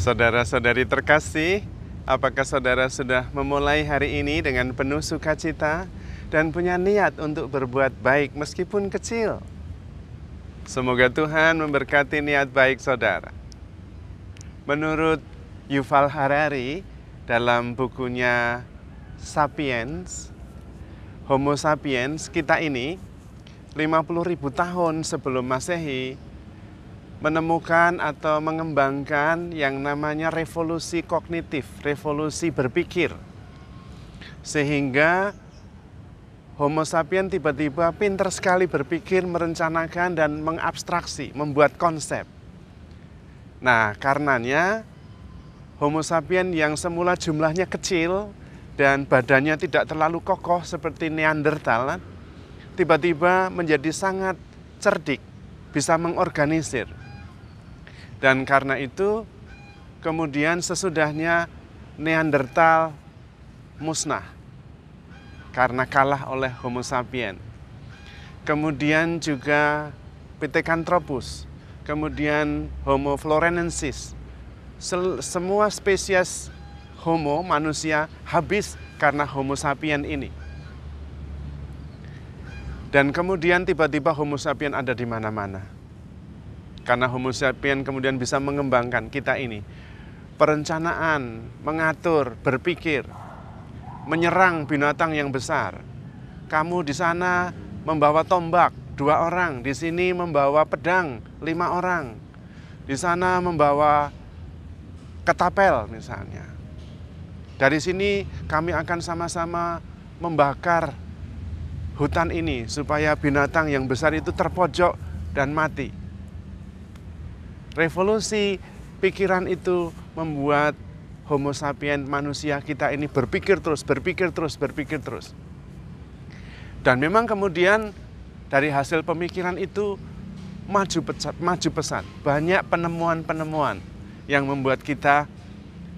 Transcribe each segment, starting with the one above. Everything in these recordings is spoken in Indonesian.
Saudara-saudari terkasih, apakah saudara sudah memulai hari ini dengan penuh sukacita dan punya niat untuk berbuat baik meskipun kecil? Semoga Tuhan memberkati niat baik saudara. Menurut Yuval Harari dalam bukunya Sapiens, Homo sapiens, kita ini 50.000 tahun sebelum Masehi menemukan atau mengembangkan yang namanya revolusi kognitif, revolusi berpikir. Sehingga Homo sapiens tiba-tiba pintar sekali berpikir, merencanakan dan mengabstraksi, membuat konsep. Nah, karenanya Homo sapiens yang semula jumlahnya kecil dan badannya tidak terlalu kokoh seperti Neanderthal, tiba-tiba menjadi sangat cerdik, bisa mengorganisir. Dan karena itu, kemudian sesudahnya Neanderthal musnah karena kalah oleh Homo sapiens. Kemudian juga Pithecanthropus, kemudian Homo florensis. Semua spesies Homo, manusia, habis karena Homo sapiens ini. Dan kemudian tiba-tiba Homo sapiens ada di mana-mana. Karena Homo sapiens kemudian bisa mengembangkan kita ini. Perencanaan, mengatur, berpikir, menyerang binatang yang besar. Kamu di sana membawa tombak 2 orang, di sini membawa pedang 5 orang. Di sana membawa ketapel misalnya. Dari sini kami akan sama-sama membakar hutan ini supaya binatang yang besar itu terpojok dan mati. Revolusi pikiran itu membuat Homo sapiens, manusia kita ini berpikir terus. Dan memang kemudian dari hasil pemikiran itu maju pesat. Banyak penemuan-penemuan yang membuat kita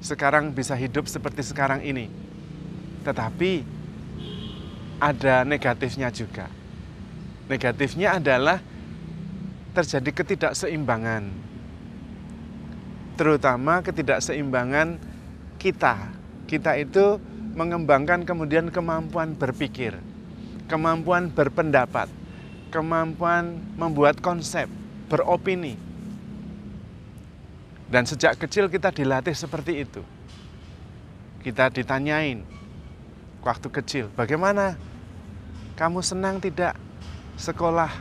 sekarang bisa hidup seperti sekarang ini. Tetapi ada negatifnya juga. Negatifnya adalah terjadi ketidakseimbangan. Terutama ketidakseimbangan kita. Kita itu mengembangkan kemudian kemampuan berpikir, kemampuan berpendapat, kemampuan membuat konsep, beropini. Dan sejak kecil kita dilatih seperti itu. Kita ditanyain waktu kecil, bagaimana? Kamu senang tidak sekolah?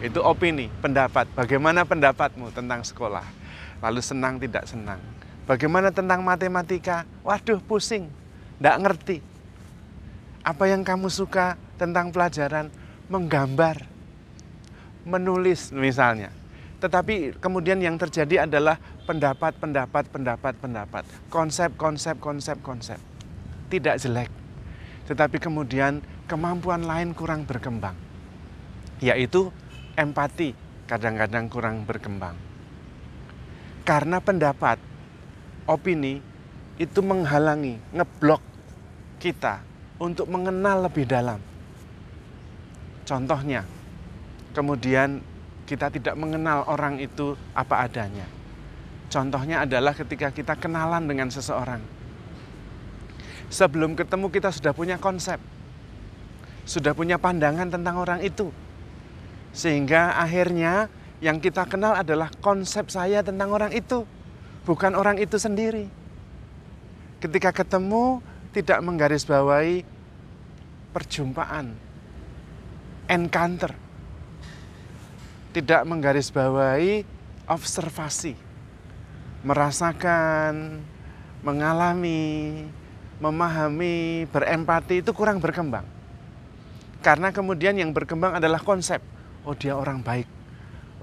Itu opini, pendapat. Bagaimana pendapatmu tentang sekolah? Lalu senang tidak senang. Bagaimana tentang matematika? Waduh, pusing, tidak ngerti. Apa yang kamu suka tentang pelajaran? Menggambar, menulis misalnya. Tetapi kemudian yang terjadi adalah pendapat. Konsep. Tidak jelek. Tetapi kemudian kemampuan lain kurang berkembang. Yaitu empati kadang-kadang kurang berkembang. Karena pendapat, opini itu menghalangi, ngeblok kita untuk mengenal lebih dalam. Contohnya, kemudian kita tidak mengenal orang itu apa adanya. Contohnya adalah ketika kita kenalan dengan seseorang. Sebelum ketemu kita sudah punya konsep, sudah punya pandangan tentang orang itu. Sehingga akhirnya yang kita kenal adalah konsep saya tentang orang itu, bukan orang itu sendiri. Ketika ketemu, tidak menggarisbawahi perjumpaan, encounter. Tidak menggarisbawahi observasi, merasakan, mengalami, memahami, berempati itu kurang berkembang. Karena kemudian yang berkembang adalah konsep. Oh, dia orang baik.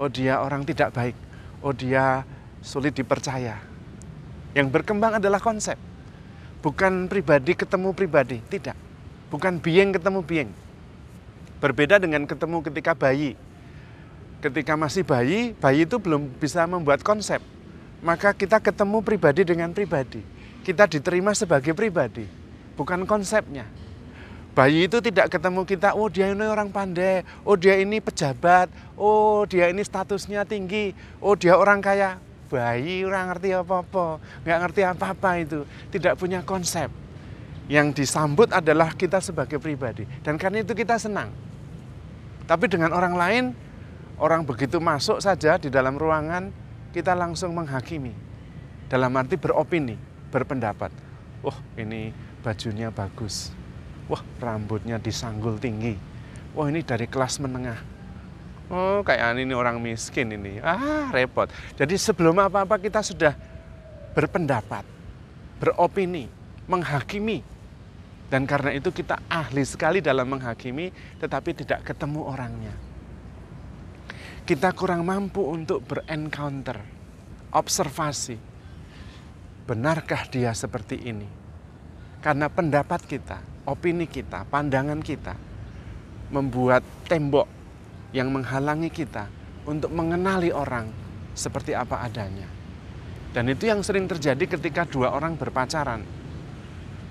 Oh, dia orang tidak baik. Oh, dia sulit dipercaya. Yang berkembang adalah konsep. Bukan pribadi ketemu pribadi, tidak. Bukan bieng ketemu bieng. Berbeda dengan ketemu ketika bayi. Ketika masih bayi, bayi itu belum bisa membuat konsep. Maka kita ketemu pribadi dengan pribadi. Kita diterima sebagai pribadi, bukan konsepnya. Bayi itu tidak ketemu kita, oh dia ini orang pandai, oh dia ini pejabat, oh dia ini statusnya tinggi, oh dia orang kaya. bayi, ora ngerti apa-apa, nggak ngerti apa-apa itu, tidak punya konsep. Yang disambut adalah kita sebagai pribadi, dan karena itu kita senang. Tapi dengan orang lain, orang begitu masuk saja di dalam ruangan, kita langsung menghakimi. Dalam arti beropini, berpendapat. Wah, ini bajunya bagus. Wah, rambutnya disanggul tinggi. Wah, ini dari kelas menengah. Oh, kayak ini orang miskin ini. Repot. Jadi sebelum apa-apa kita sudah berpendapat, beropini, menghakimi. Dan karena itu kita ahli sekali dalam menghakimi, tetapi tidak ketemu orangnya. Kita kurang mampu untuk berencounter, observasi. Benarkah dia seperti ini? Karena pendapat kita, opini kita, pandangan kita membuat tembok yang menghalangi kita untuk mengenali orang seperti apa adanya. Dan itu yang sering terjadi ketika dua orang berpacaran.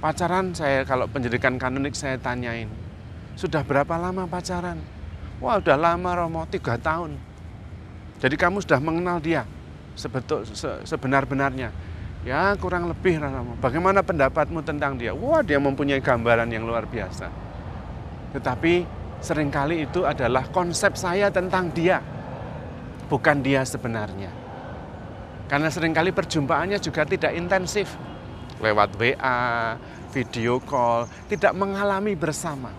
Pacaran, saya kalau pendidikan kanonik saya tanyain, sudah berapa lama pacaran? Wah, udah lama Romo, 3 tahun. Jadi kamu sudah mengenal dia sebenar-benarnya. Ya, kurang lebih Romo. Bagaimana pendapatmu tentang dia? Wah, dia mempunyai gambaran yang luar biasa. Tetapi seringkali itu adalah konsep saya tentang dia, bukan dia sebenarnya. Karena seringkali perjumpaannya juga tidak intensif, lewat WA, video call, tidak mengalami bersama.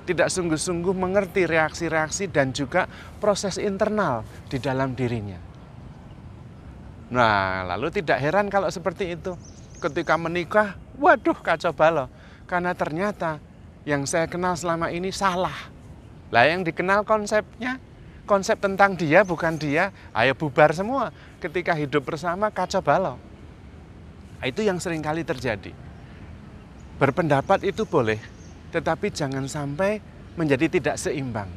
Tidak sungguh-sungguh mengerti reaksi-reaksi dan juga proses internal di dalam dirinya. Nah, lalu tidak heran kalau seperti itu. Ketika menikah, waduh kacau balau. Karena ternyata yang saya kenal selama ini salah. Lah yang dikenal konsepnya, konsep tentang dia bukan dia, ayo bubar semua. Ketika hidup bersama kacau balau. Itu yang sering kali terjadi. Berpendapat itu boleh, tetapi jangan sampai menjadi tidak seimbang.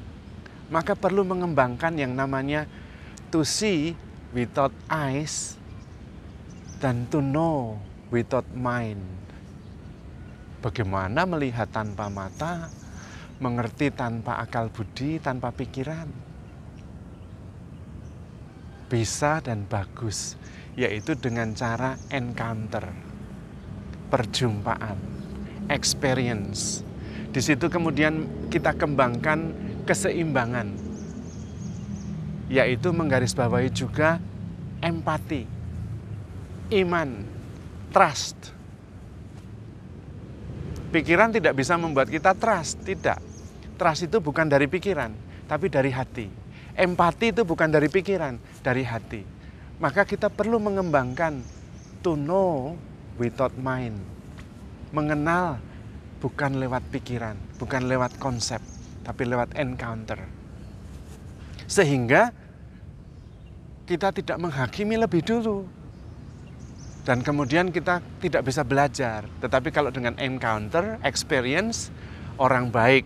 Maka perlu mengembangkan yang namanya to see without eyes dan to know without mind. Bagaimana melihat tanpa mata, mengerti tanpa akal budi, tanpa pikiran. Bisa dan bagus, yaitu dengan cara encounter, perjumpaan, experience. Di situ kemudian kita kembangkan keseimbangan, yaitu menggarisbawahi juga empati, iman, trust. Pikiran tidak bisa membuat kita trust, tidak. Trust itu bukan dari pikiran, tapi dari hati. Empati itu bukan dari pikiran, dari hati. Maka kita perlu mengembangkan to know without mind. Mengenal bukan lewat pikiran, bukan lewat konsep, tapi lewat encounter. Sehingga kita tidak menghakimi lebih dulu. Dan kemudian kita tidak bisa belajar. Tetapi kalau dengan encounter, experience, orang baik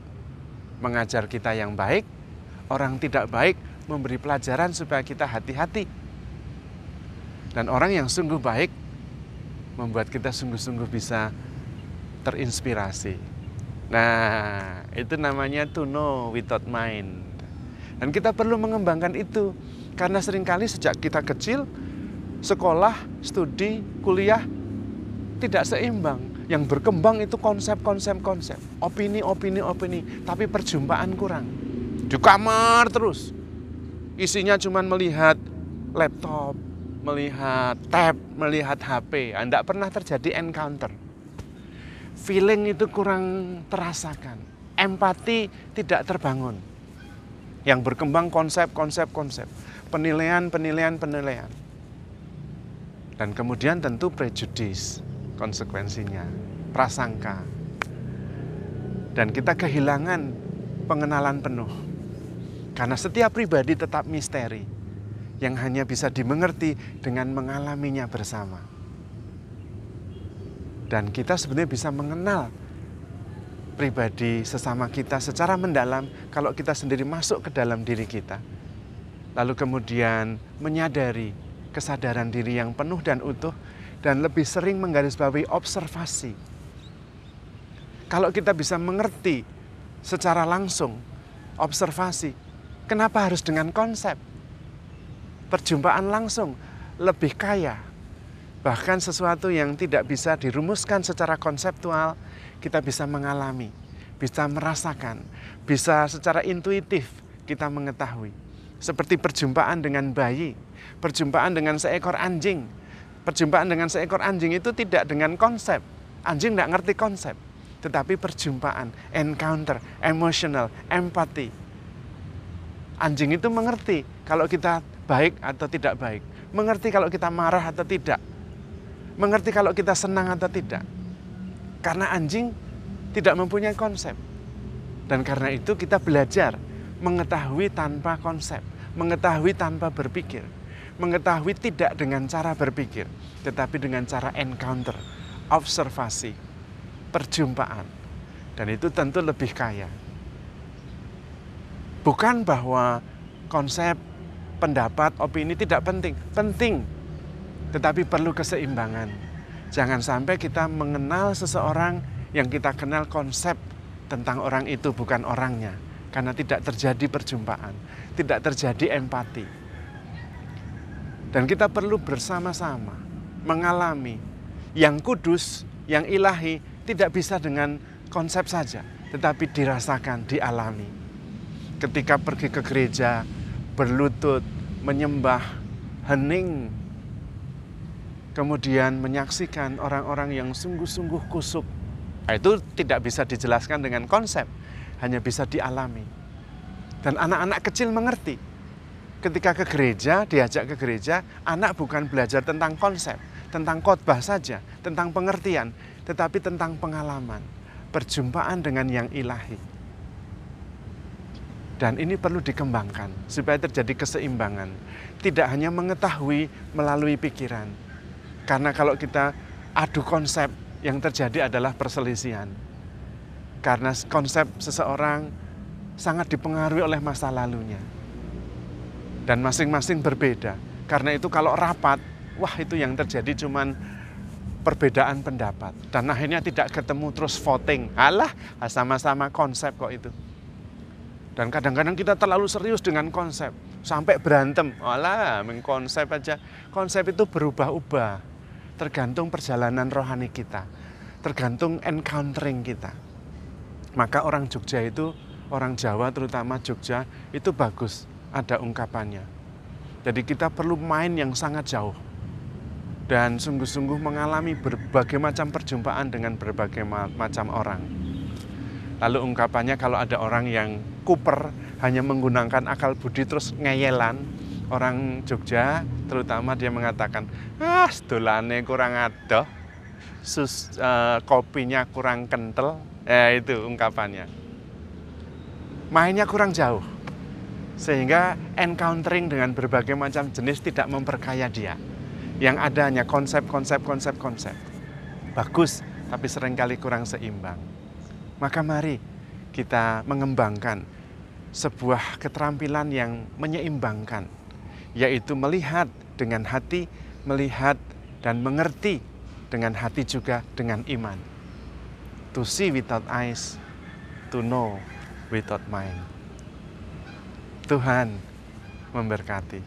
mengajar kita yang baik, orang tidak baik memberi pelajaran supaya kita hati-hati. Dan orang yang sungguh baik membuat kita sungguh-sungguh bisa terinspirasi. Nah, itu namanya to know without mind. Dan kita perlu mengembangkan itu. Karena seringkali sejak kita kecil, sekolah, studi, kuliah tidak seimbang. Yang berkembang itu konsep-konsep, opini, tapi perjumpaan kurang. Di kamar terus. Isinya cuma melihat laptop, melihat tab, melihat HP. Tidak pernah terjadi encounter. Feeling itu kurang terasakan. Empati tidak terbangun. Yang berkembang konsep. Penilaian. Dan kemudian tentu prejudis konsekuensinya, prasangka. Dan kita kehilangan pengenalan penuh. Karena setiap pribadi tetap misteri yang hanya bisa dimengerti dengan mengalaminya bersama. Dan kita sebenarnya bisa mengenal pribadi sesama kita secara mendalam kalau kita sendiri masuk ke dalam diri kita. Lalu kemudian menyadari kesadaran diri yang penuh dan utuh dan lebih sering menggarisbawahi observasi. Kalau kita bisa mengerti secara langsung, observasi, kenapa harus dengan konsep? perjumpaan langsung lebih kaya. Bahkan sesuatu yang tidak bisa dirumuskan secara konseptual, kita bisa mengalami, bisa merasakan, bisa secara intuitif kita mengetahui. Seperti perjumpaan dengan bayi, perjumpaan dengan seekor anjing. Perjumpaan dengan seekor anjing itu tidak dengan konsep. Anjing tidak ngerti konsep. Tetapi perjumpaan, encounter, emotional, empati. Anjing itu mengerti kalau kita baik atau tidak baik. Mengerti kalau kita marah atau tidak. Mengerti kalau kita senang atau tidak. Karena anjing tidak mempunyai konsep. Dan karena itu kita belajar mengetahui tanpa konsep. Mengetahui tanpa berpikir. Mengetahui tidak dengan cara berpikir, tetapi dengan cara encounter, observasi, perjumpaan. Dan itu tentu lebih kaya. Bukan bahwa konsep, pendapat, opini tidak penting. Penting, tetapi perlu keseimbangan. Jangan sampai kita mengenal seseorang yang kita kenal konsep tentang orang itu, bukan orangnya. Karena tidak terjadi perjumpaan, tidak terjadi empati. Dan kita perlu bersama-sama mengalami yang kudus, yang ilahi, tidak bisa dengan konsep saja, tetapi dirasakan, dialami. Ketika pergi ke gereja, berlutut, menyembah, hening, kemudian menyaksikan orang-orang yang sungguh-sungguh kusuk. Nah, itu tidak bisa dijelaskan dengan konsep, hanya bisa dialami. Dan anak-anak kecil mengerti. Ketika ke gereja, diajak ke gereja, anak bukan belajar tentang konsep, tentang khotbah saja, tentang pengertian, tetapi tentang pengalaman, perjumpaan dengan yang ilahi. Dan ini perlu dikembangkan supaya terjadi keseimbangan. Tidak hanya mengetahui melalui pikiran. Karena kalau kita adu konsep, yang terjadi adalah perselisihan. Karena konsep seseorang sangat dipengaruhi oleh masa lalunya. Dan masing-masing berbeda. Karena itu kalau rapat, wah itu yang terjadi cuman perbedaan pendapat. Dan akhirnya tidak ketemu terus voting. Alah, sama-sama konsep kok itu. Dan kadang-kadang kita terlalu serius dengan konsep. Sampai berantem. Alah, mengkonsep aja. Konsep itu berubah-ubah. Tergantung perjalanan rohani kita. Tergantung encountering kita. Maka orang Jogja itu, orang Jawa terutama Jogja, itu bagus. Ada ungkapannya. Jadi kita perlu main yang sangat jauh. Dan sungguh-sungguh mengalami berbagai macam perjumpaan dengan berbagai macam orang. Lalu ungkapannya kalau ada orang yang kuper, hanya menggunakan akal budi terus ngeyelan, orang Jogja terutama dia mengatakan, sedolane kurang adoh, kopinya kurang kental, itu ungkapannya. Mainnya kurang jauh. Sehingga encountering dengan berbagai macam jenis tidak memperkaya dia. Yang ada hanya konsep. Bagus, tapi seringkali kurang seimbang. Maka mari kita mengembangkan sebuah keterampilan yang menyeimbangkan. Yaitu melihat dengan hati, melihat dan mengerti dengan hati juga dengan iman. To see without eyes, to know without mind. Tuhan memberkati.